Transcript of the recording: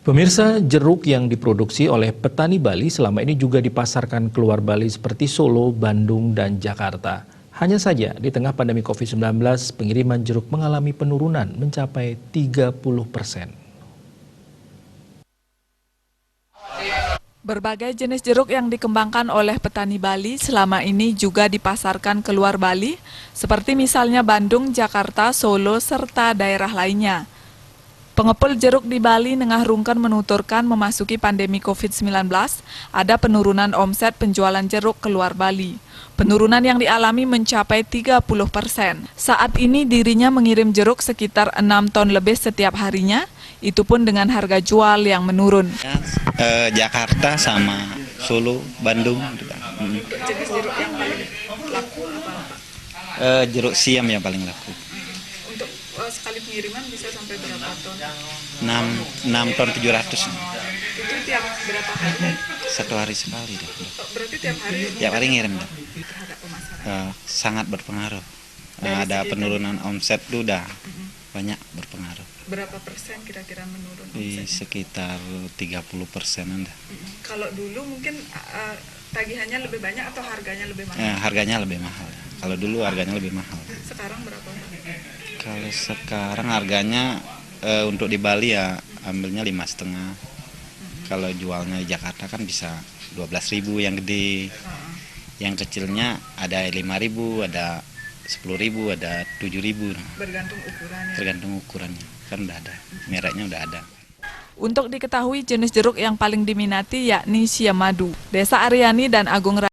Pemirsa, jeruk yang diproduksi oleh petani Bali selama ini juga dipasarkan keluar Bali seperti Solo, Bandung, dan Jakarta. Hanya saja di tengah pandemi COVID-19, pengiriman jeruk mengalami penurunan mencapai 30%. Berbagai jenis jeruk yang dikembangkan oleh petani Bali selama ini juga dipasarkan keluar Bali, seperti misalnya Bandung, Jakarta, Solo, serta daerah lainnya. Pengepul jeruk di Bali Nengah Rungken menuturkan memasuki pandemi COVID-19, ada penurunan omset penjualan jeruk keluar Bali. Penurunan yang dialami mencapai 30%. Saat ini dirinya mengirim jeruk sekitar 6 ton lebih setiap harinya, itu pun dengan harga jual yang menurun. Jakarta sama Solo, Bandung. Jenis jeruk yang paling laku apa? Jeruk siam yang paling laku. Untuk sekali pengiriman bisa sampai berapa ton? 6 ton 700. Itu tiap berapa hari? Satu hari sekali. Berarti tiap hari? Tiap hari ngirim. Terhadap pemasaran? Sangat berpengaruh. Ada penurunan omset tuh udah banyak berpengaruh. Berapa persen kira-kira menurun Di omsetnya? sekitar 30%-an dah. Kalau dulu mungkin tagihannya lebih banyak atau harganya lebih mahal? Harganya lebih mahal. Kalau dulu harganya lebih mahal. Sekarang berapa? Kalau sekarang harganya untuk di Bali ya ambilnya 5,5. Kalau jualnya di Jakarta kan bisa 12.000 yang gede. Yang kecilnya ada 5.000, ada 10.000, ada 7.000. Bergantung ukurannya. Tergantung ukurannya. Kan udah ada, mereknya udah ada. Untuk diketahui jenis jeruk yang paling diminati yakni Siam Madu. Desa Aryani dan Agung